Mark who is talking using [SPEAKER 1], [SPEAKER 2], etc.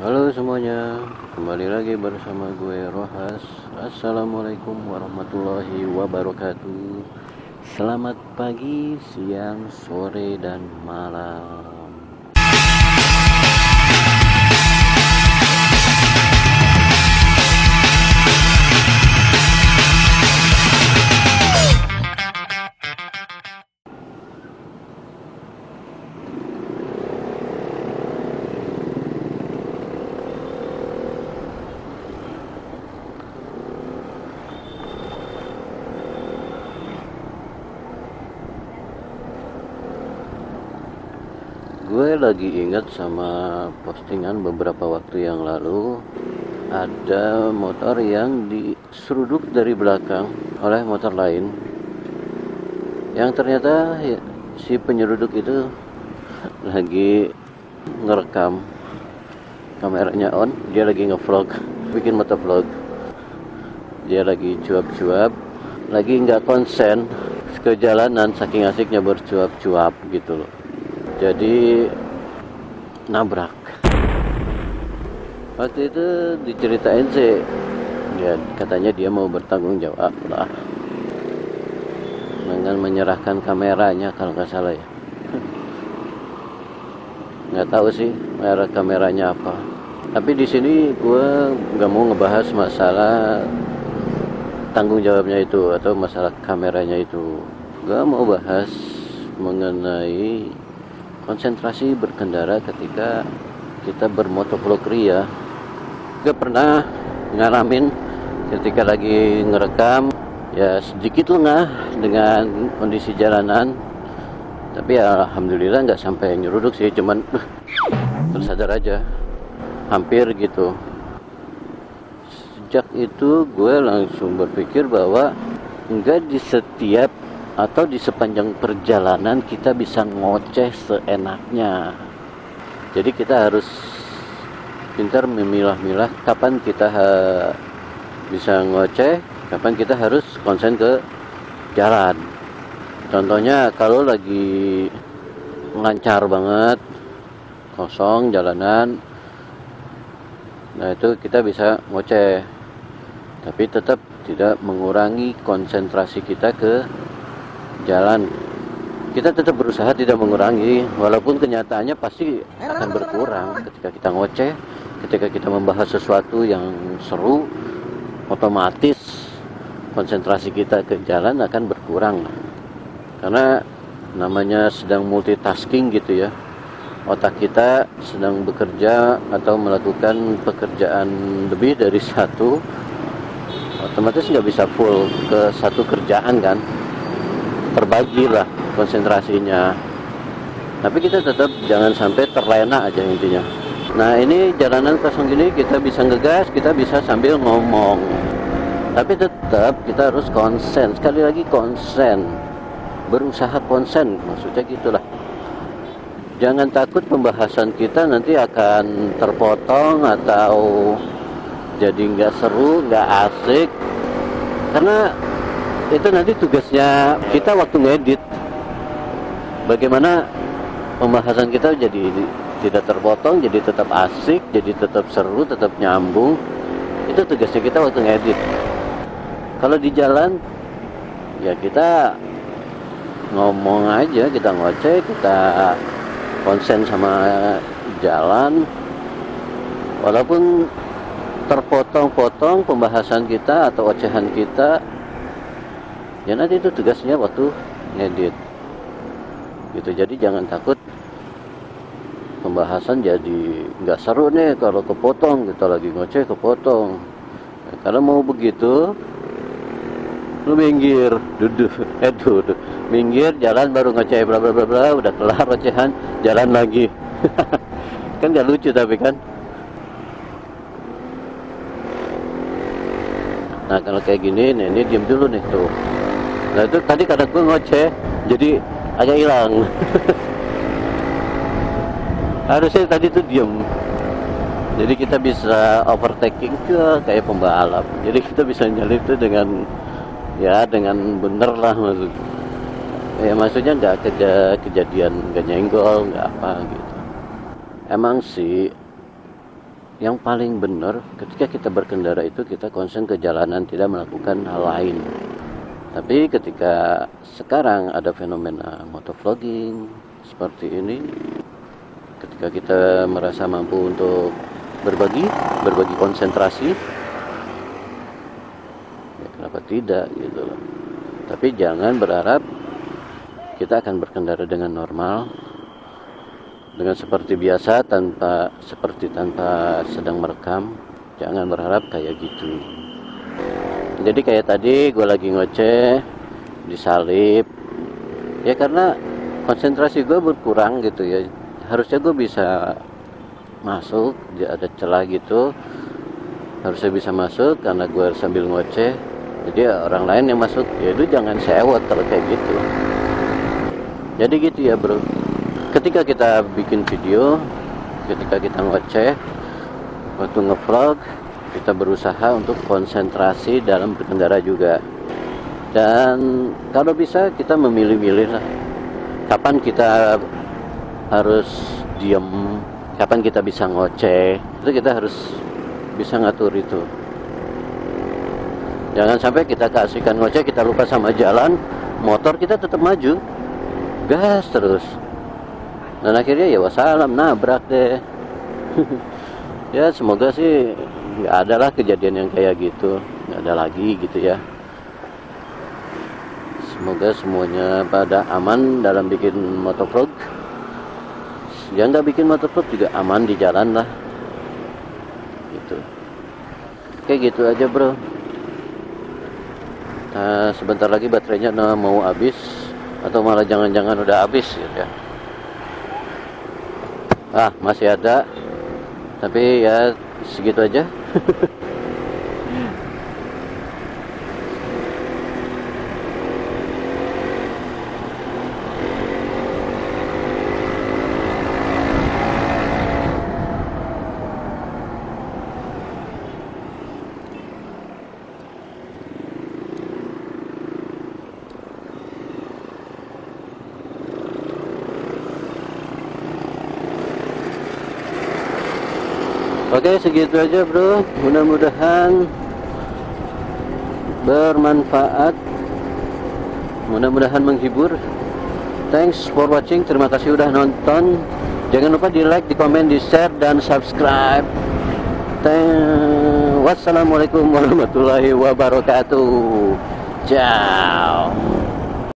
[SPEAKER 1] Halo semuanya, kembali lagi bersama gue Rohas. Assalamualaikum warahmatullahi wabarakatuh. Selamat pagi, siang, sore, dan malam. Gue lagi ingat sama postingan beberapa waktu yang lalu. Ada motor yang diseruduk dari belakang oleh motor lain, yang ternyata si penyeruduk itu lagi ngerekam, kameranya on, dia lagi ngevlog, bikin motovlog. Dia lagi cuap-cuap, lagi nggak konsen ke jalanan, saking asiknya bercuap-cuap gitu loh. Jadi nabrak. Waktu itu diceritain sih, ya katanya dia mau bertanggung jawab lah dengan menyerahkan kameranya, kalau nggak salah ya. Nggak tahu sih merek kameranya apa. Tapi di sini gue nggak mau ngebahas masalah tanggung jawabnya itu atau masalah kameranya itu. Gue mau bahas mengenai konsentrasi berkendara ketika kita bermotovlog ria. Gue pernah ngalamin ketika lagi ngerekam, ya sedikit lengah dengan kondisi jalanan, tapi ya alhamdulillah nggak sampai nyeruduk sih, cuman tersadar aja, hampir gitu. Sejak itu gue langsung berpikir bahwa enggak di setiap atau di sepanjang perjalanan kita bisa ngoceh seenaknya. Jadi kita harus pintar memilah-milah kapan kita bisa ngoceh, kapan kita harus konsen ke jalan. Contohnya kalau lagi lancar banget, kosong jalanan, nah itu kita bisa ngoceh, tapi tetap tidak mengurangi konsentrasi kita ke jalan. Kita tetap berusaha tidak mengurangi, walaupun kenyataannya pasti akan berkurang ketika kita ngoceh, ketika kita membahas sesuatu yang seru, otomatis konsentrasi kita ke jalan akan berkurang. Karena namanya sedang multitasking gitu ya, otak kita sedang bekerja atau melakukan pekerjaan lebih dari satu, otomatis nggak bisa full ke satu kerjaan kan, terbagilah konsentrasinya. Tapi kita tetap jangan sampai terlena aja intinya. Nah ini jalanan kosong gini kita bisa ngegas, kita bisa sambil ngomong, tapi tetap kita harus konsen. Sekali lagi konsen, berusaha konsen, maksudnya gitulah. Jangan takut pembahasan kita nanti akan terpotong atau jadi nggak seru, nggak asik, karena itu nanti tugasnya kita waktu ngedit. Bagaimana pembahasan kita jadi tidak terpotong, jadi tetap asik, jadi tetap seru, tetap nyambung. Itu tugasnya kita waktu ngedit. Kalau di jalan, ya kita ngomong aja, kita ngoceh, kita konsen sama jalan. Walaupun terpotong-potong pembahasan kita atau ocehan kita, ya nanti itu tugasnya waktu ngedit gitu. Jadi jangan takut pembahasan jadi nggak seru nih kalau kepotong, kita lagi ngoceh kepotong. Nah, kalau mau begitu lu minggir, duduk, minggir, jalan baru ngoceh, bla bla bla bla, udah kelar ocehan, jalan lagi. Kan nggak lucu tapi kan. Nah kalau kayak gini, nih, ini diem dulu nih tuh. Nah itu tadi karena gue ngoceh, jadi agak hilang. Harusnya tadi tuh diem. Jadi kita bisa overtaking ke kayak pembalap. Jadi kita bisa nyelip tuh dengan bener lah maksud. Ya maksudnya nggak kejadian nggak nyenggol, nggak apa gitu. Emang sih yang paling benar ketika kita berkendara itu kita konsen ke jalanan, tidak melakukan hal lain. Tapi ketika sekarang ada fenomena motovlogging seperti ini, ketika kita merasa mampu untuk berbagi konsentrasi, ya kenapa tidak gitu loh. Tapi jangan berharap kita akan berkendara dengan normal, dengan seperti biasa, tanpa sedang merekam. Jangan berharap kayak gitu. Jadi kayak tadi gue lagi ngoceh disalip ya, karena konsentrasi gue berkurang gitu ya. Harusnya gue bisa masuk, ada celah gitu, harusnya bisa masuk karena gue sambil ngoceh. Jadi orang lain yang masuk, ya itu jangan sewot kalau kayak gitu. Jadi gitu ya bro, ketika kita bikin video, ketika kita ngoceh, waktu ngevlog, kita berusaha untuk konsentrasi dalam berkendara juga. Dan kalau bisa kita memilih-milih lah, kapan kita harus diem, kapan kita bisa ngoceh, itu kita harus bisa ngatur itu. Jangan sampai kita keasikan ngoceh, kita lupa sama jalan, motor kita tetap maju, gas terus, dan akhirnya ya wassalam, nabrak deh. Ya semoga sih nggak ada lah kejadian yang kayak gitu, nggak ada lagi gitu ya. Semoga semuanya pada aman dalam bikin motovlog. Yang nggak bikin motovlog juga aman di jalan lah gitu. Kayak gitu aja bro. Nah, sebentar lagi baterainya mau habis, atau malah jangan-jangan udah habis gitu ya. Masih ada, tapi ya segitu aja. Oke, segitu aja bro, mudah-mudahan bermanfaat, mudah-mudahan menghibur. Thanks for watching, terima kasih udah nonton. Jangan lupa di like, di komen, di share, dan subscribe. Wassalamualaikum warahmatullahi wabarakatuh. Ciao.